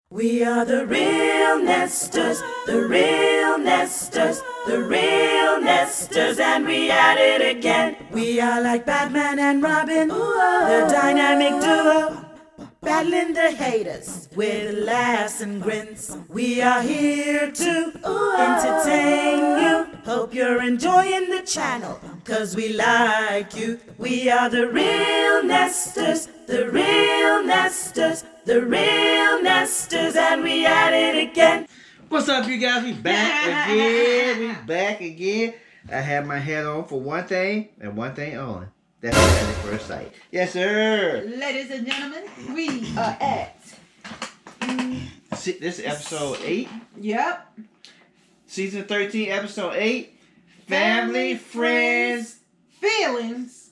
We are the real nesters, the real nesters, the real nesters, and we at it again. We are like Batman and Robin, the dynamic duo, battling the haters with laughs and grins. We are here to entertain you. Hope you're enjoying the channel, cause we like you. We are the real nesters, the real nesters, the real nesters, and we at it again. What's up, you guys? We back again. We back again. I have my hat on for one thing and one thing only. That's Married at First Sight. Yes, sir. Ladies and gentlemen, we are at. This is episode 8. Yep. Season 13, episode 8. Family, friends, feelings.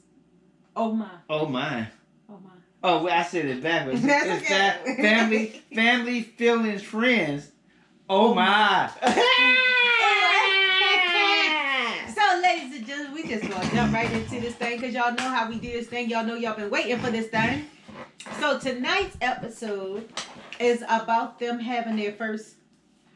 Oh my. Oh my. Oh my. Oh, well, I said it backwards. That's It's okay. family, feelings, friends. Oh my. So, ladies and gentlemen, we just gonna jump right into this thing because y'all know how we do this thing. Y'all know y'all been waiting for this thing. So tonight's episode is about them having their first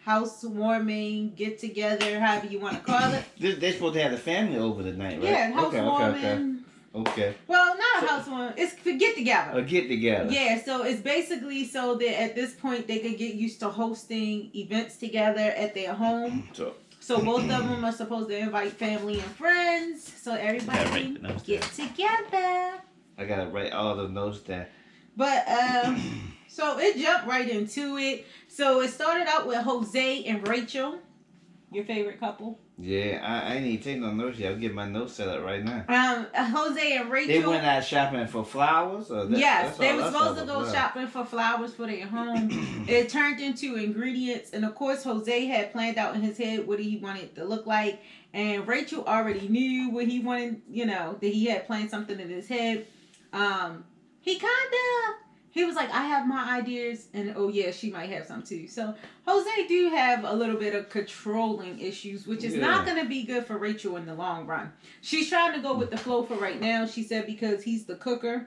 housewarming, get together, however you want to call it. They're supposed to have the family over tonight, right? Yeah, housewarming. Okay. Well, not a housewarming. It's for get together. A get together. Yeah, so it's basically so that at this point they could get used to hosting events together at their home. So both of them are supposed to invite family and friends, so everybody can get together. I gotta write all the notes down. But so it jumped right into it. So it started out with Jose and Rachel, your favorite couple. Yeah, I ain't even take no notes yet. I'll get my notes set up right now. Jose and Rachel. They went out shopping for flowers? Or Yes, they were supposed to go shopping for flowers for their home. It turned into ingredients. And of course, Jose had planned out in his head what he wanted it to look like. And Rachel already knew what he wanted, that he had planned something in his head. He was like, I have my ideas, and oh yeah, she might have some too. So Jose do have a little bit of controlling issues, which is not going to be good for Rachel in the long run. She's trying to go with the flow for right now, she said, because he's the cooker.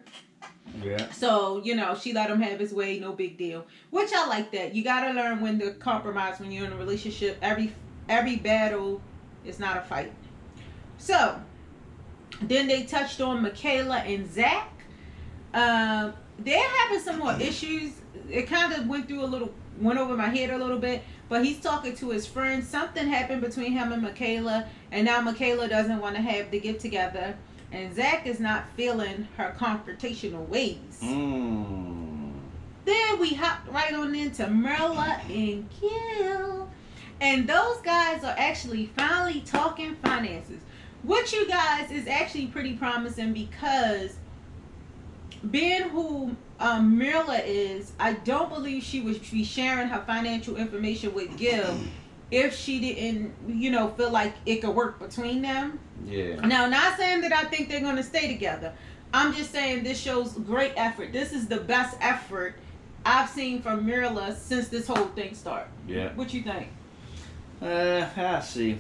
Yeah. So, she let him have his way, no big deal. Which I like that. You got to learn when to compromise when you're in a relationship. Every battle is not a fight. So, then they touched on Mckayla and Zach. They're having some more issues. It kind of went over my head a little bit, but he's talking to his friend. Something happened between him and Mckayla, and now Mckayla doesn't want to have the get together, and Zach is not feeling her confrontational ways. Then we hopped right on into Marilyn and Gibbs, and those guys are actually finally talking finances, which you guys is actually pretty promising because being who Marilyn is, I don't believe she would be sharing her financial information with Gil if she didn't, feel like it could work between them. Yeah. Now, not saying that I think they're going to stay together. I'm just saying this shows great effort. This is the best effort I've seen from Marilyn since this whole thing started. Yeah. What you think? I see.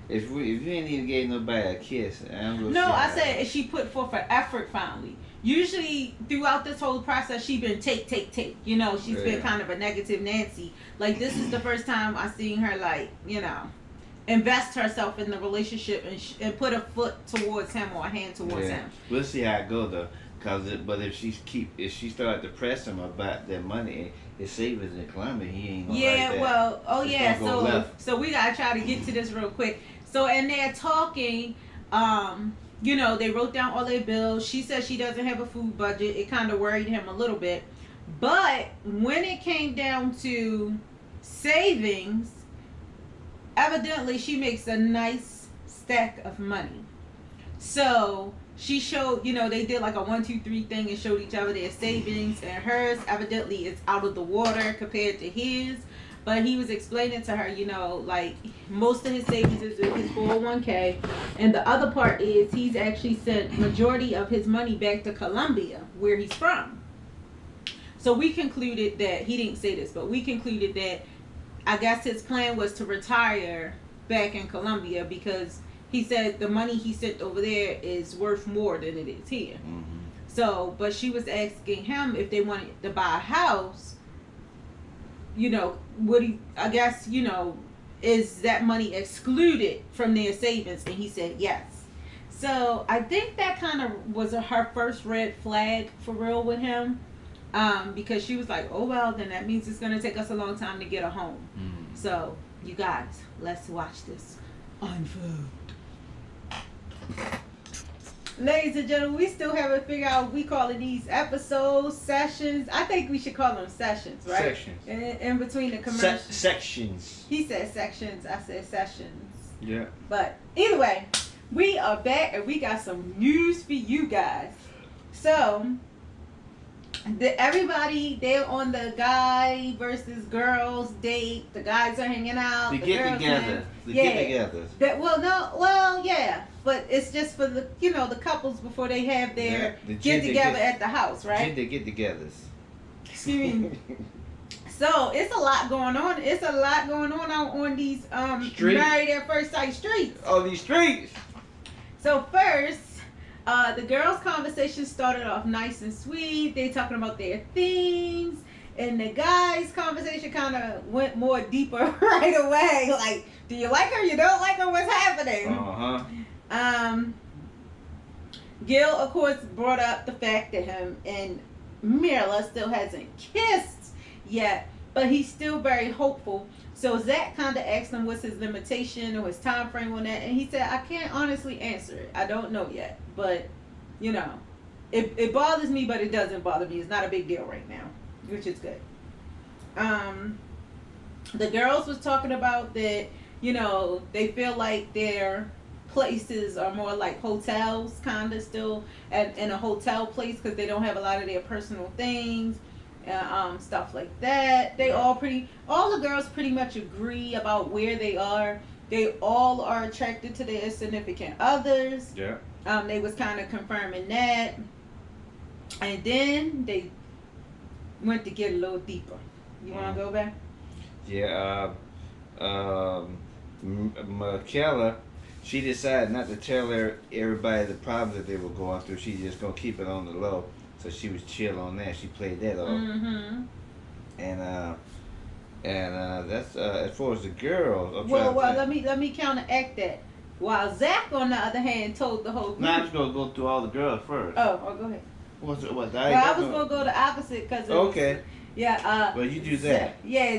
If you ain't even gave nobody a kiss, I said she put forth an effort finally. Usually throughout this whole process, she been take. She's been kind of a negative Nancy. Like this is the first time I seen her invest herself in the relationship and put a foot towards him or a hand towards him. We'll see how it goes though. But if she start to press him about that money, his savings in Columbia, he ain't gonna like that. So we gotta try to get to this real quick. So and they're talking, they wrote down all their bills. She said she doesn't have a food budget. It kind of worried him a little bit. But when it came down to savings, evidently she makes a nice stack of money. So she showed, they did like a 1, 2, 3 thing and showed each other their savings, and hers evidently is out of the water compared to his. But he was explaining to her, like most of his savings is in his 401k, and the other part is he's actually sent majority of his money back to Colombia, where he's from. So we concluded that, he didn't say this, but we concluded that I guess his plan was to retire back in Colombia because he said the money he sent over there is worth more than it is here. So, but she was asking him if they wanted to buy a house I guess, is that money excluded from their savings? And he said yes. So I think that kind of was her first red flag for real with him. Because she was like, oh, well, then that means it's going to take us a long time to get a home. Mm. So, you guys, let's watch this unfold. Ladies and gentlemen, we still haven't figured out what we calling these episodes, sessions. I think we should call them sessions, right? Sections. In between the commercials. Sections. He said sections. I said sessions. Yeah. But either way, we are back and we got some news for you guys. So, everybody, they're on the guy versus girls date. The guys are hanging out. The get together. Yeah. But it's just for the the couples before they have their get together at the house, right? Gender get togethers. Excuse me. So it's a lot going on. It's a lot going on out on these married at first sight streets. Oh, these streets. So first, the girls' conversation started off nice and sweet. They talking about their things. And the guys' conversation kind of went more deeper right away. Like, do you like her? You don't like her? What's happening? Uh-huh. Gil, of course, brought up the fact that him and Myrla still hasn't kissed yet. But he's still very hopeful. So Zach kind of asked him what's his limitation or his time frame on that. And he said, I can't honestly answer it. I don't know yet. But, it bothers me, but it doesn't bother me. It's not a big deal right now, which is good. The girls was talking about that, they feel like their places are more like hotels, kind of still in a hotel place because they don't have a lot of their personal things. Stuff like that. All the girls pretty much agree about where they are. They all are attracted to their significant others. Yeah. They was kind of confirming that. And then they went to get a little deeper. You want to go back? Yeah. Mckayla, she decided not to tell everybody the problems that they were going through. She's just going to keep it on the low. So she was chill on that. She played that off. Mm-hmm. And that's as far as the girls. Well, let me counteract that. While Zach, on the other hand, told the whole group. Now I'm just gonna go through all the girls first. Oh, go ahead. I was gonna go the opposite because. Okay. Yeah. Well, you do that.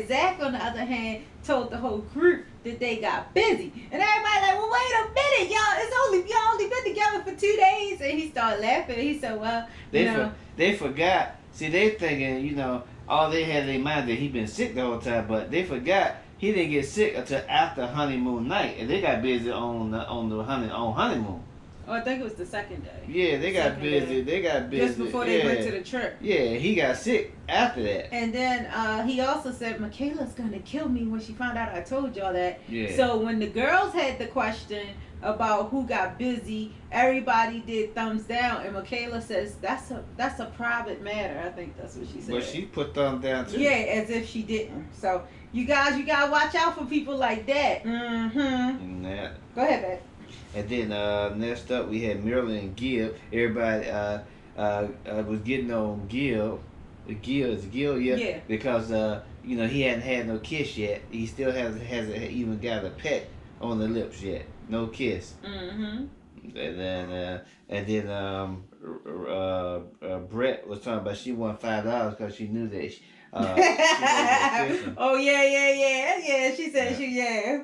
Zach, on the other hand, told the whole group that they got busy, and everybody like, well, wait a minute, y'all only been together for 2 days, and he started laughing. And he said, well, they forgot. See, they thinking, all they had in their mind that he been sick the whole time, but they forgot he didn't get sick until after honeymoon night, and they got busy on honeymoon. Oh, I think it was the second day. Yeah, they got busy. They got busy just before they went to the trip. Yeah, he got sick after that. And then he also said, Mckayla's gonna kill me when she found out I told y'all that. Yeah. So when the girls had the question about who got busy, everybody did thumbs down, and Mckayla says that's a private matter. I think that's what she said. But she put thumbs down too. Yeah, as if she didn't. So you guys, you gotta watch out for people like that. Mm-hmm. Go ahead, babe. And then next up we had Marilyn and Gibbs. Everybody was getting on Gil. Gil, yeah. Yeah. Because he hadn't had no kiss yet. He still hasn't even got a pet on the lips yet. No kiss. Mm-hmm. And then Brett was talking about she won $5 because she knew that. She oh yeah. She said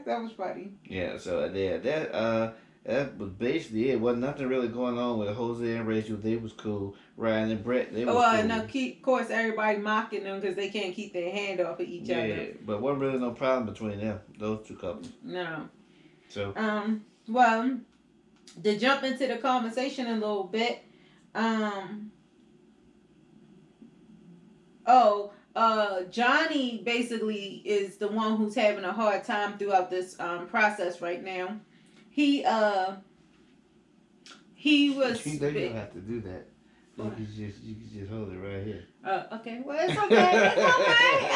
that was funny. Yeah. So that was basically it. Wasn't nothing really going on with Jose and Rachel. They was cool. Ryan and Brett, they was cool. And of course, everybody mocking them because they can't keep their hand off of each other. Yeah, but wasn't really no problem between them, those two couples. No. So. Well, to jump into the conversation a little bit, Johnny basically is the one who's having a hard time throughout this process right now. He was. You don't have to do that. You can just hold it right here. Okay. Well, it's okay. It's okay.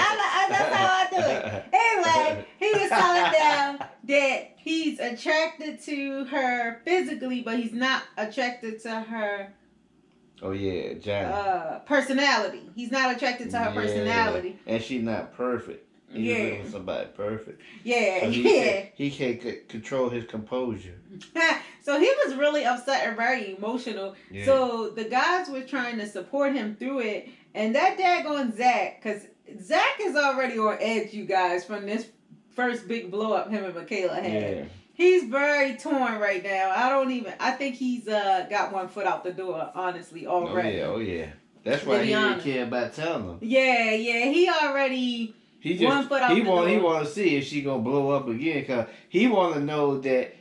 That's how I do it. Anyway, he was telling them that he's attracted to her physically, but he's not attracted to her Oh yeah, Johnny. Personality. He's not attracted to her personality. And she's not perfect. He's looking for somebody perfect. Yeah, so he can't control his composure. So he was really upset and very emotional. Yeah. So the guys were trying to support him through it. And that daggone Zach, because Zach is already on edge, you guys, from this first big blow up him and Mckayla had. Yeah. He's very torn right now. I think he's got one foot out the door, honestly, already. Oh yeah. That's why he didn't care about telling them. Yeah, he already... He want to see if she gonna blow up again, cause he want to know that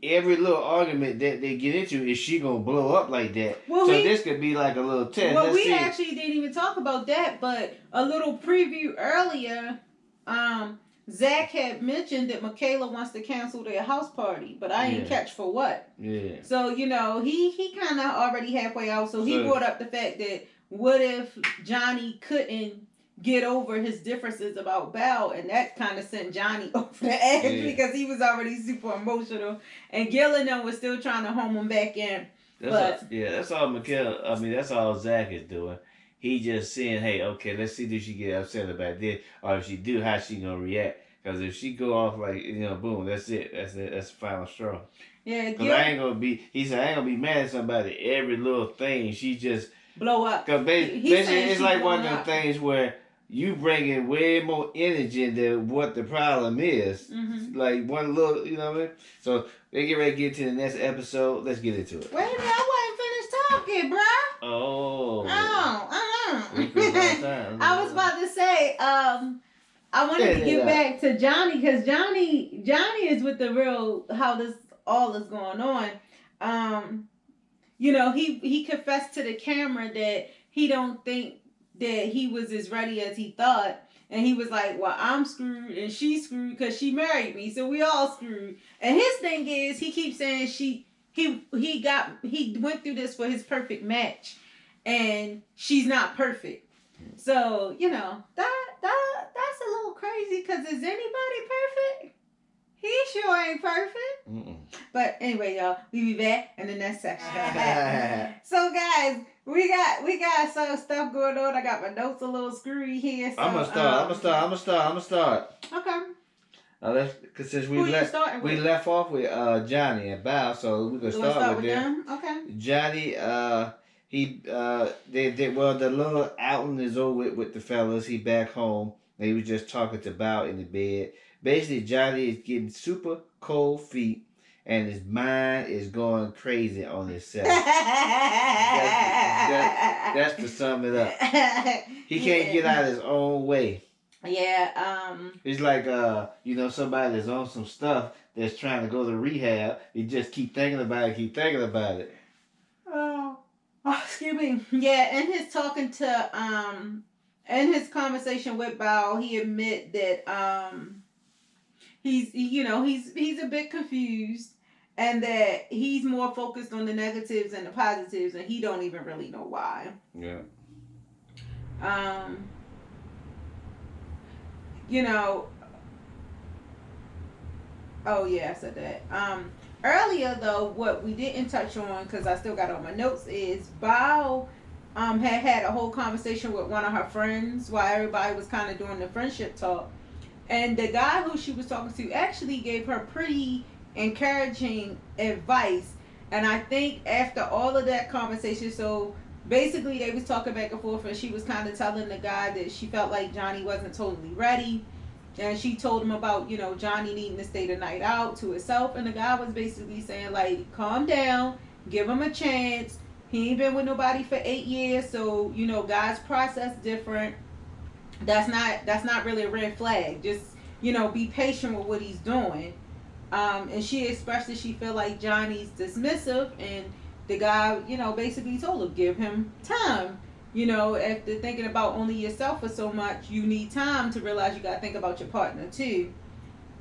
every little argument that they get into, is she gonna blow up like that? Well, this could be like a little test. Well, we actually didn't even talk about that, but a little preview earlier, Zach had mentioned that Mckayla wants to cancel their house party, but I didn't catch for what. Yeah. So he kind of already halfway out. So he brought up the fact that what if Johnny couldn't get over his differences about Belle, and that kind of sent Johnny over the edge because he was already super emotional, and Gil and them was still trying to home him back in. That's all Mckayla. I mean, that's all Zach is doing. He just saying, hey, okay, let's see if she get upset about this, or if she do, how she gonna react. Because if she go off like boom, that's it. That's the final straw. Yeah, because he said I ain't gonna be mad at somebody every little thing. She just blow up. Because basically, it's like one of them things where you bring in way more energy than what the problem is. Mm-hmm. Like one little, you know what I mean? So they get ready to get to the next episode. Let's get into it. Wait a minute, I wasn't finished talking, bruh. Oh. I was about to say, I wanted to get back to Johnny, because Johnny is with the real how this all is going on. He confessed to the camera that he don't think that he was as ready as he thought, and he was like, well, I'm screwed and she's screwed because she married me, so we all screwed. And his thing is, he keeps saying he went through this for his perfect match, and she's not perfect. So that's a little crazy, because is anybody perfect? He sure ain't perfect. Mm-mm. But anyway, y'all, we be back in the next section. So guys, we got some stuff going on. I got my notes a little screwy here. So, I'm gonna start. Okay. Cause since we left off with Johnny and Bao, so we're gonna start with them. Okay. Johnny, the little outing is over with the fellas. He back home. He was just talking to Bao in the bed. Basically, Johnny is getting super cold feet, and his mind is going crazy on himself. That's to sum it up. He can't get out of his own way. Yeah. It's like somebody that's on some stuff that's trying to go to rehab. You just keep thinking about it. Oh, excuse me. Yeah, in his talking to in his conversation with Bao, he admit that he's a bit confused, and that he's more focused on the negatives and the positives, and he don't even really know why. Yeah. Oh yeah, I said that. Earlier though, what we didn't touch on, because I still got on my notes, is Bao had a whole conversation with one of her friends while everybody was kind of doing the friendship talk. And the guy who she was talking to actually gave her pretty encouraging advice. And I think after all of that conversation, so basically they was talking back and forth, and she was kind of telling the guy that she felt like Johnny wasn't totally ready. And she told him about, Johnny needing to stay the night out to himself. And the guy was basically saying, like, calm down, give him a chance. He ain't been with nobody for 8 years, so guys process different. That's not really a red flag. Just be patient with what he's doing. And she expressed that she feel like Johnny's dismissive, and the guy basically told her, give him time. After thinking about only yourself for so much, you need time to realize you gotta think about your partner too.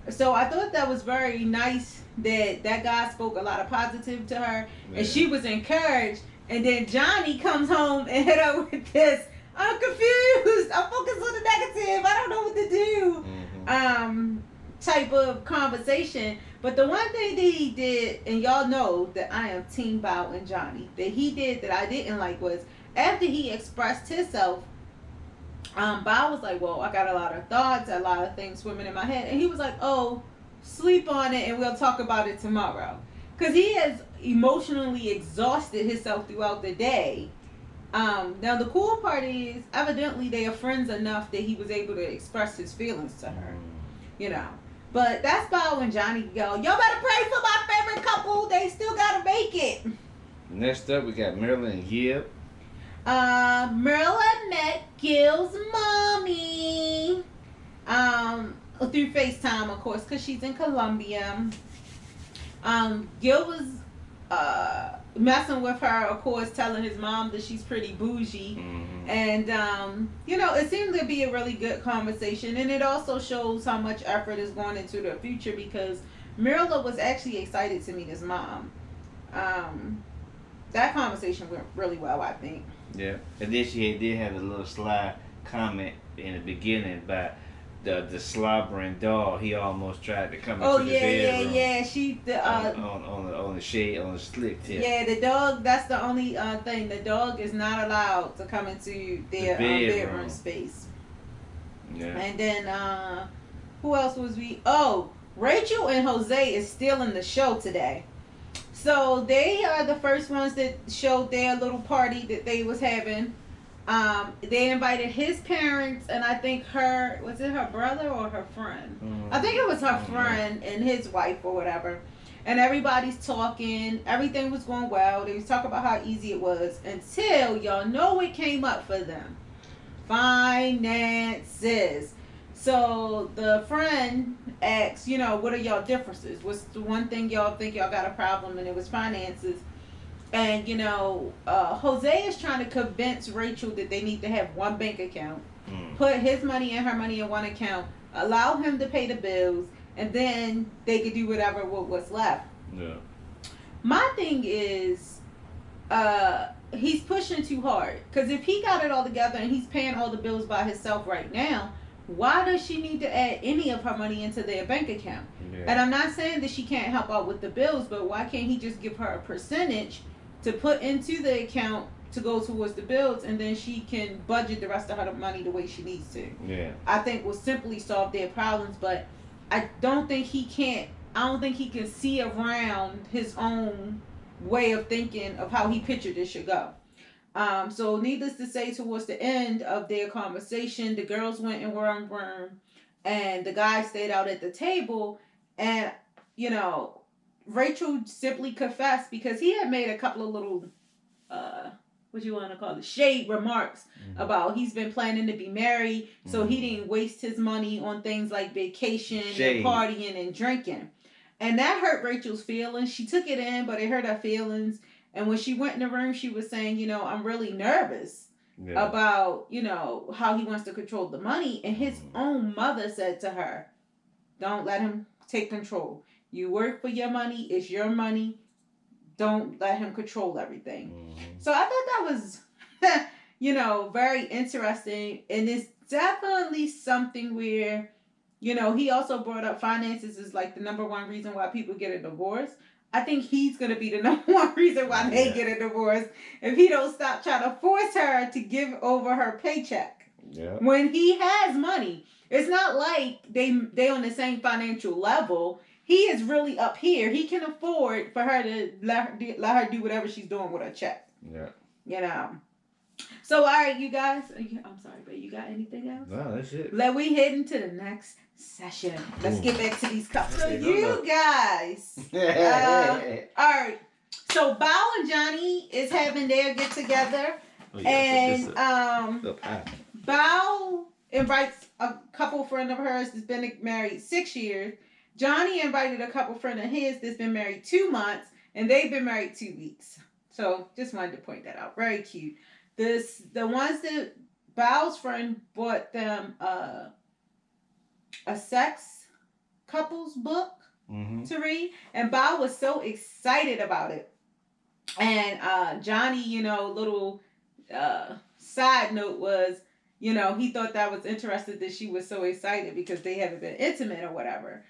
So I thought that was very nice that guy spoke a lot of positive to her, and she was encouraged. And then Johnny comes home and hit her with this, I'm confused, I'm focused on the negative, I don't know what to do. Mm-hmm. type of conversation. But the one thing that he did, and y'all know that I am Team Bow and Johnny, that he did that I didn't like was after he expressed himself, Bow was like, well, I got a lot of thoughts, a lot of things swimming in my head. And he was like, oh, sleep on it and we'll talk about it tomorrow. Because he has emotionally exhausted himself throughout the day. Now, the cool part is, evidently, they are friends enough that he was able to express his feelings to her. You know. But that's Bow and Johnny go. Y'all better pray for my favorite couple. They still got to make it. Next up, we got Marilyn and Gibbs. Marilyn met Gil's mommy through FaceTime, of course, because she's in Colombia. Gil was messing with her, of course, telling his mom that she's pretty bougie. Mm-hmm. And, you know, it seemed to be a really good conversation. And it also shows how much effort is going into the future because Marilyn was actually excited to meet his mom. That conversation went really well, I think. Yeah, and then she did have a little sly comment in the beginning about the slobbering dog. He almost tried to come into the bedroom. Yeah. She on the shade on the slick tip. Yeah, the dog. That's the only thing. The dog is not allowed to come into their bedroom space. Yeah. And then who else was we? Oh, Rachel and Jose is still in the show today. So they are the first ones that showed their little party that they was having. They invited his parents and I think was it her brother or her friend? Mm-hmm. I think it was her friend and his wife or whatever. And everybody's talking. Everything was going well. They was talking about how easy it was until y'all know what came up for them. Finances. So the friend asked, you know, what are y'all differences? What's the one thing y'all think y'all got a problem? And it was finances. And, you know, Jose is trying to convince Rachel that they need to have one bank account. Put his money and her money in one account. Allow him to pay the bills. And then they could do whatever with what's left. Yeah. My thing is, he's pushing too hard. Because if he got it all together and he's paying all the bills by himself right now, why does she need to add any of her money into their bank account? Yeah. And I'm not saying that she can't help out with the bills, but why can't he just give her a percentage to put into the account to go towards the bills, and then she can budget the rest of her money the way she needs to? Yeah. I think will simply solve their problems, but I don't think he can see around his own way of thinking of how he pictured this should go. So needless to say, towards the end of their conversation, the girls went and were on room, and the guys stayed out at the table. And, you know, Rachel simply confessed because he had made a couple of little, what you want to call it, shade remarks about he's been planning to be married, so he didn't waste his money on things like vacation and partying and drinking. And that hurt Rachel's feelings. She took it in, but it hurt her feelings. And when she went in the room, she was saying, you know, I'm really nervous about, you know, how he wants to control the money. And his own mother said to her, don't let him take control. You work for your money. It's your money. Don't let him control everything. So I thought that was, you know, very interesting. And it's definitely something where, you know, he also brought up finances is like the number one reason why people get a divorce. I think he's going to be the number one reason why they get a divorce if he don't stop trying to force her to give over her paycheck. Yeah. When he has money. It's not like they on the same financial level. He is really up here. He can afford for her to let her do whatever she's doing with her check. Yeah. You know. So, all right, you guys. I'm sorry, but you got anything else? No, that's it. We head into the next session. Let's get back to these couples. So you guys. All right. So Bow and Johnny is having their get together. And Bow invites a couple friend of hers that's been married 6 years. Johnny invited a couple friend of his that's been married 2 months, and they've been married 2 weeks. So just wanted to point that out. Very cute. The ones that Bow's friend bought them a sex couples book to read, and Bow was so excited about it. And Johnny, you know, little side note was you know, he thought that was interesting that she was so excited because they haven't been intimate or whatever.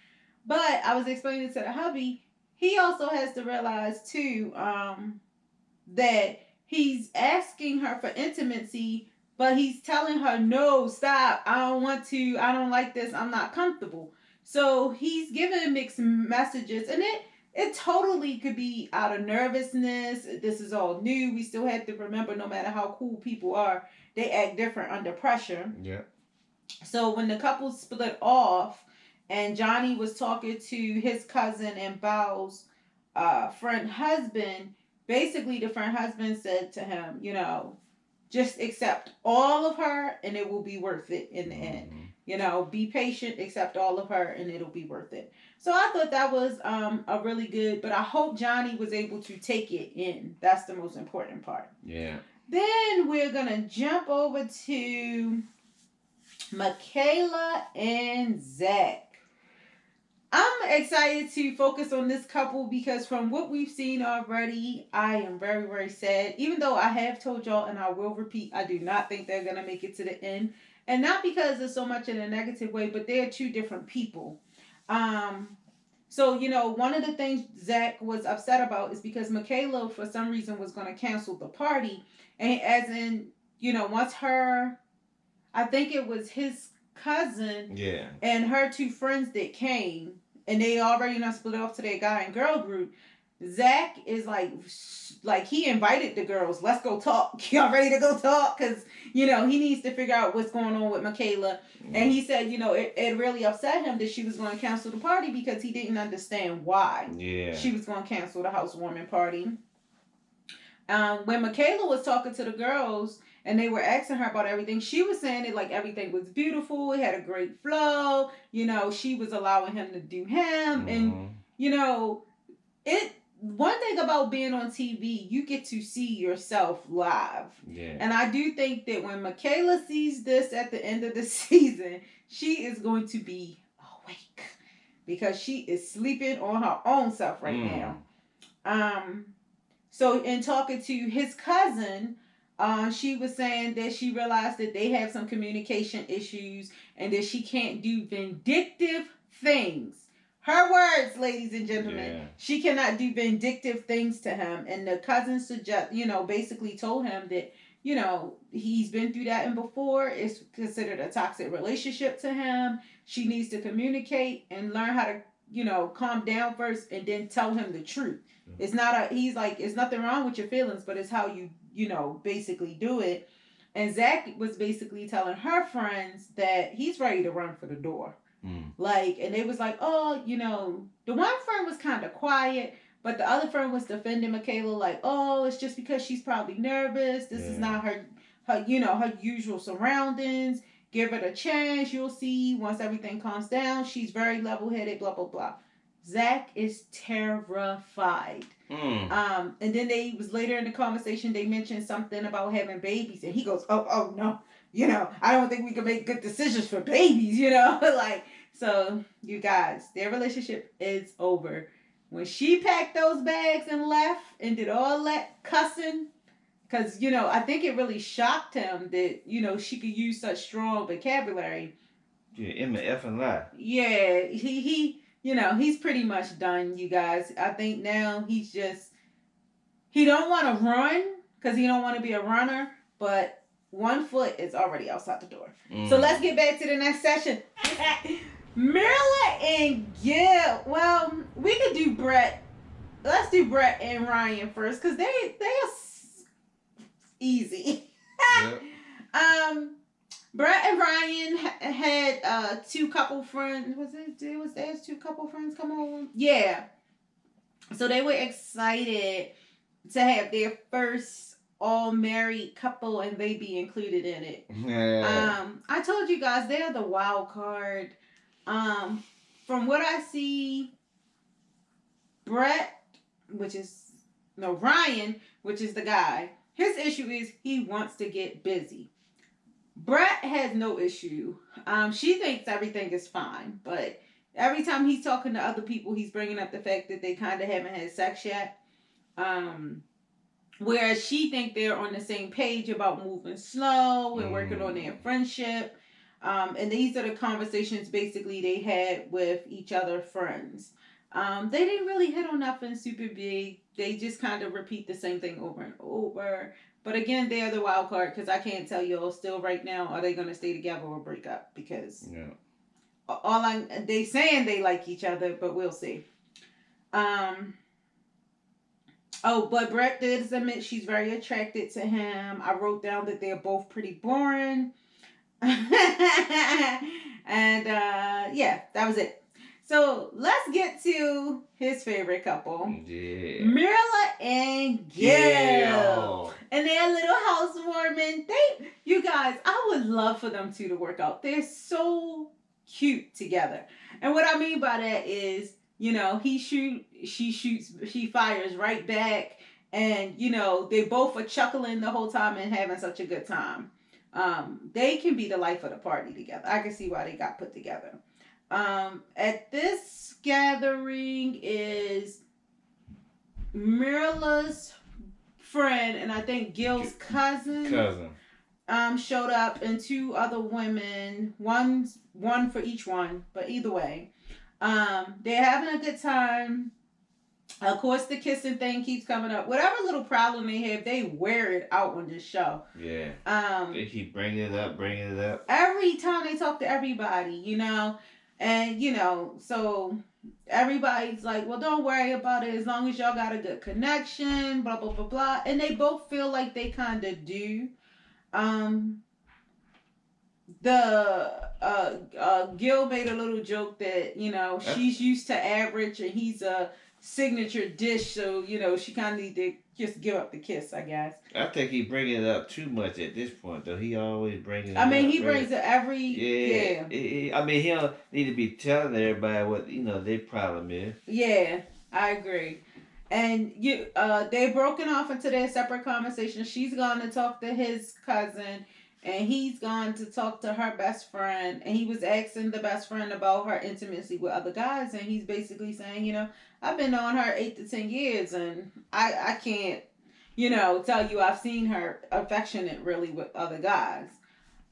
But I was explaining to the hubby, he also has to realize too, that he's asking her for intimacy, but he's telling her, no, stop, I don't want to, I don't like this, I'm not comfortable. So he's giving mixed messages, and it totally could be out of nervousness. This is all new. We still have to remember, no matter how cool people are, they act different under pressure. Yeah. So when the couple split off, and Johnny was talking to his cousin and Bao's friend husband, basically the friend husband said to him, you know, just accept all of her and it will be worth it in the end. You know, be patient, accept all of her and it'll be worth it. So I thought that was a really good, but I hope Johnny was able to take it in. That's the most important part. Yeah. Then we're going to jump over to Mckayla and Zach. I'm excited to focus on this couple because from what we've seen already, I am very, very sad. Even though I have told y'all and I will repeat, I do not think they're going to make it to the end. And not because it's so much in a negative way, but they're two different people. So, you know, one of the things Zach was upset about is because Mckayla, for some reason, was going to cancel the party. And as in, you know, once her, I think it was his cousin and her two friends that came, and they already not split off to their guy and girl group. Zach is like he invited the girls. Let's go talk. Y'all ready to go talk? Because, you know, he needs to figure out what's going on with Mckayla. And he said, you know, it really upset him that she was going to cancel the party because he didn't understand why she was going to cancel the housewarming party. When Mckayla was talking to the girls and they were asking her about everything, she was saying it like everything was beautiful. It had a great flow. You know, she was allowing him to do him. And, you know, one thing about being on TV, you get to see yourself live. Yeah. And I do think that when Mckayla sees this at the end of the season, she is going to be awake because she is sleeping on her own self right now. So in talking to his cousin, she was saying that she realized that they have some communication issues and that she can't do vindictive things. Her words, ladies and gentlemen. Yeah. She cannot do vindictive things to him. And the cousin basically told him that, you know, he's been through that and before. It's considered a toxic relationship to him. She needs to communicate and learn how to, you know, calm down first and then tell him the truth. It's not he's like, it's nothing wrong with your feelings, but it's how you know, basically do it. And Zach was basically telling her friends that he's ready to run for the door. Like, and they was like, oh, you know, the one friend was kind of quiet, but the other friend was defending Mckayla like, oh, it's just because she's probably nervous. This is not her, you know, her usual surroundings. Give it a chance. You'll see once everything calms down. She's very level-headed, blah, blah, blah. Zach is terrified. And then they was later in the conversation, they mentioned something about having babies. And he goes, oh, no. You know, I don't think we can make good decisions for babies, you know. Like, so, you guys, their relationship is over. When she packed those bags and left and did all that cussing, because, you know, I think it really shocked him that, you know, she could use such strong vocabulary. Yeah, M&F and lie. Yeah, he you know, he's pretty much done, you guys. I think now he's just, he don't want to run because he don't want to be a runner, but one foot is already outside the door. So let's get back to the next session. Marilyn and Gibbs. Well, we could do Brett. Let's do Brett and Ryan first because they are easy. Brett and Ryan had two couple friends. Was there two couple friends come on? Yeah. So they were excited to have their first all married couple and they be included in it. Yeah. I told you guys they're the wild card. From what I see, Ryan, which is the guy, his issue is he wants to get busy. Brett has no issue. She thinks everything is fine, but every time he's talking to other people, he's bringing up the fact that they kind of haven't had sex yet. Whereas she think they're on the same page about moving slow and working on their friendship. And these are the conversations basically they had with each other friends. They didn't really hit on nothing super big. They just kind of repeat the same thing over and over. But again, they're the wild card because I can't tell y'all still right now are they going to stay together or break up, because they saying they like each other, but we'll see. Oh, but Brett did admit she's very attracted to him. I wrote down that they're both pretty boring. And yeah, that was it. So let's get to his favorite couple. Yeah. Marilyn and Gibbs. Yeah. And their little housewarming. You guys, I would love for them two to work out. They're so cute together. And what I mean by that is, you know, he shoots, she fires right back. And, you know, they both are chuckling the whole time and having such a good time. They can be the life of the party together. I can see why they got put together. At this gathering is Marilla's friend and I think Gil's cousin. Showed up, and two other women. One for each one, but either way, they're having a good time. Of course, the kissing thing keeps coming up. Whatever little problem they have, they wear it out on this show. Yeah. They keep bringing it up. Every time they talk to everybody, you know. And, you know, so everybody's like, well, don't worry about it as long as y'all got a good connection, blah, blah, blah, blah. And they both feel like they kind of do. Gil made a little joke that, you know, she's used to average and he's a signature dish, so, you know, she kind of need to just give up the kiss, I guess. I think he bringing it up too much at this point, though. He always brings it up. I mean, he brings it every... Yeah. I mean, he don't need to be telling everybody what, you know, their problem is. Yeah, I agree. And they broken off into their separate conversations. She's gone to talk to his cousin, and he's gone to talk to her best friend. And he was asking the best friend about her intimacy with other guys, and he's basically saying, you know, I've been on her 8 to 10 years, and I can't, you know, tell you I've seen her affectionate really with other guys.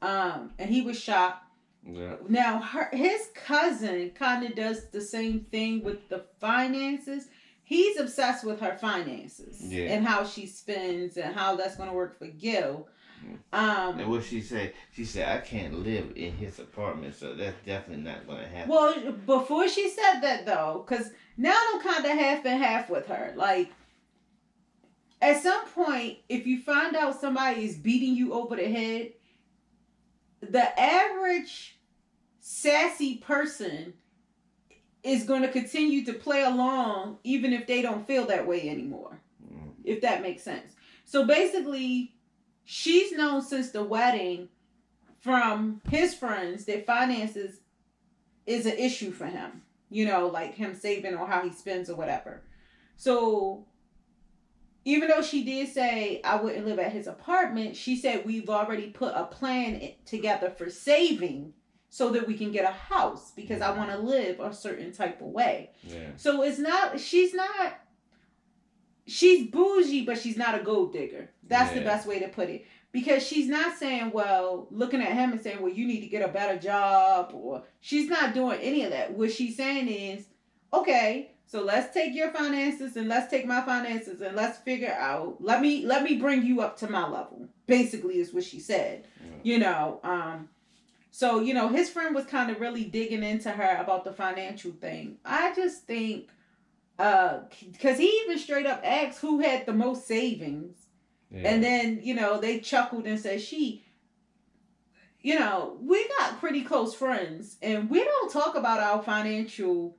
And he was shocked. Yeah. Now, his cousin kind of does the same thing with the finances. He's obsessed with her finances and how she spends and how that's going to work for Gil. And what she said? She said, I can't live in his apartment, so that's definitely not going to happen. Well, before she said that, though, because now I'm kind of half and half with her. Like, at some point, if you find out somebody is beating you over the head, the average sassy person is going to continue to play along even if they don't feel that way anymore. If that makes sense. So basically, she's known since the wedding from his friends that finances is an issue for him. You know, like him saving or how he spends or whatever. So even though she did say I wouldn't live at his apartment, she said we've already put a plan together for saving so that we can get a house because I want to live a certain type of way. Yeah. So she's bougie, but she's not a gold digger. That's the best way to put it. Because she's not saying, well, looking at him and saying, well, you need to get a better job, or she's not doing any of that. What she's saying is, okay, so let's take your finances and let's take my finances and let's figure out, let me bring you up to my level. Basically is what she said. You know, so, you know, his friend was kind of really digging into her about the financial thing. I just think, because he even straight up asked who had the most savings. Yeah. And then, you know, they chuckled and said, you know, we got pretty close friends and we don't talk about our financial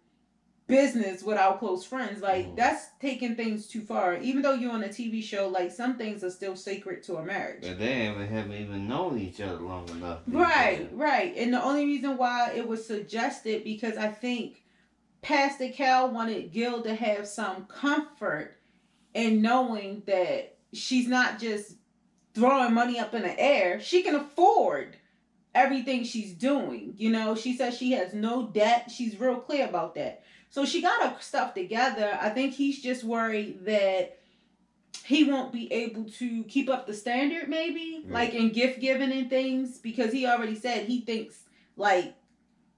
business with our close friends. Like, that's taking things too far. Even though you're on a TV show, like, some things are still sacred to a marriage. But they haven't even known each other long enough. Right. And the only reason why it was suggested, because I think Pastor Cal wanted Gil to have some comfort in knowing that she's not just throwing money up in the air. She can afford everything she's doing. You know, she says she has no debt. She's real clear about that. So she got her stuff together. I think he's just worried that he won't be able to keep up the standard, maybe, like in gift giving and things, because he already said he thinks like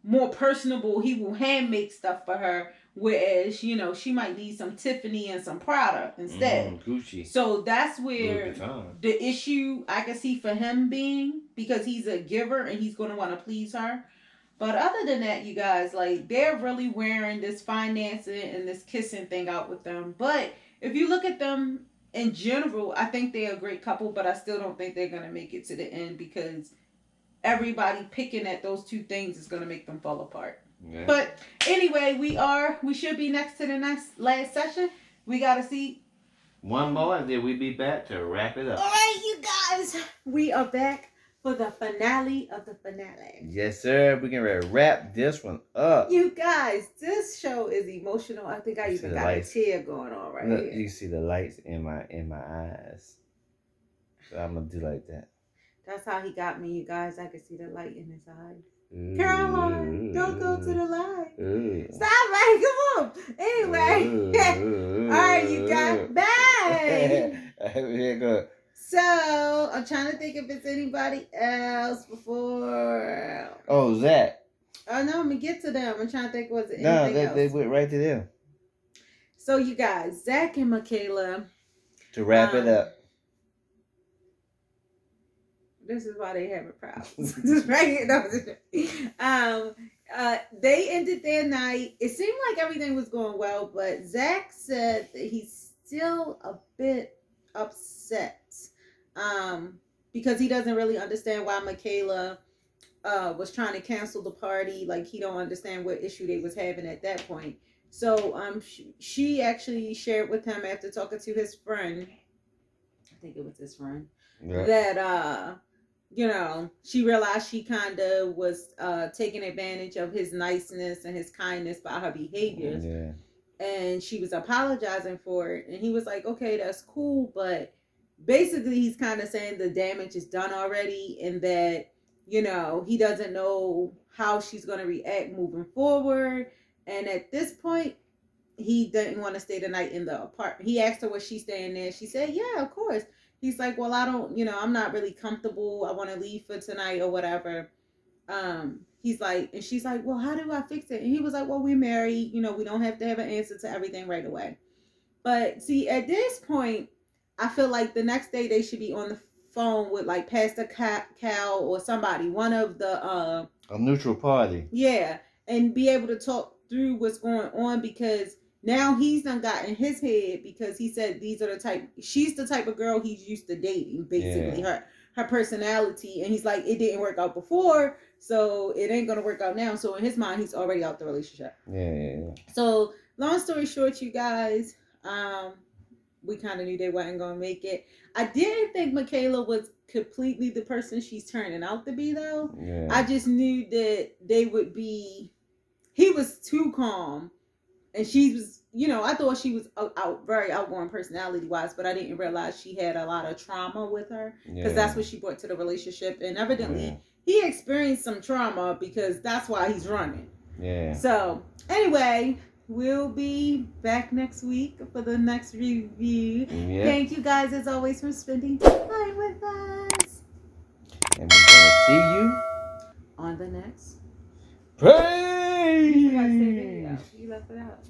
more personable. He will hand make stuff for her, whereas she might need some Tiffany and some Prada instead. Gucci. So that's where the issue I can see for him being, because he's a giver and he's going to want to please her. But other than that, you guys, like, they're really wearing this financing and this kissing thing out with them. But if you look at them in general, I think they're a great couple, but I still don't think they're going to make it to the end, because everybody picking at those two things is going to make them fall apart. Yeah. But anyway, we should be next to the last session. We got to see one more, and then we'll be back to wrap it up. All right, you guys, we are back for the finale of the finale. Yes, sir. We're going to wrap this one up. You guys, this show is emotional. I think I even got a tear going on right here. You see the lights in my eyes. So I'm going to do like that. That's how he got me, you guys. I could see the light in his eyes. Caroline, don't go to the light. Stop, right? Come on. Anyway. All right, you guys. Bye. Here you go. So, I'm trying to think if it's anybody else before. Oh, Zach. Oh, no, I'm going to get to them. I'm trying to think, was it anything else? They went right to them. So, you guys, Zach and Mckayla. To wrap it up. This is why they having problems. Right? They ended their night. It seemed like everything was going well, but Zach said that he's still a bit upset because he doesn't really understand why Mckayla was trying to cancel the party. Like, he don't understand what issue they was having at that point. So she actually shared with him, after talking to his friend, I think it was his friend, that she realized she kind of was taking advantage of his niceness and his kindness by her behaviors. Yeah. And she was apologizing for it. And he was like, okay, that's cool. But basically, he's kind of saying the damage is done already, and that, he doesn't know how she's going to react moving forward. And at this point, he didn't want to stay the night in the apartment. He asked her, was she staying there? She said, yeah, of course. He's like, well, I don't, I'm not really comfortable. I want to leave for tonight or whatever. He's like, and she's like, well, how do I fix it? And he was like, well, we're married. We don't have to have an answer to everything right away. But see, at this point, I feel like the next day they should be on the phone with like Pastor Cal or somebody, one of the... a neutral party. Yeah, and be able to talk through what's going on, because now he's done got in his head, because he said she's the type of girl he's used to dating, basically. Yeah. Her personality, and he's like, it didn't work out before, so it ain't gonna work out now. So in his mind, he's already out the relationship. Yeah. So long story short, you guys, we kind of knew they wasn't gonna make it. I didn't think Mckayla was completely the person she's turning out to be, though. Yeah. I just knew that they would be. He was too calm. And she was, I thought she was very outgoing personality-wise, but I didn't realize she had a lot of trauma with her, because that's what she brought to the relationship. And evidently, he experienced some trauma, because that's why he's running. Yeah. So, anyway, we'll be back next week for the next review. Yeah. Thank you guys, as always, for spending time with us. And we're going to see you on the next. Praise! You left it out.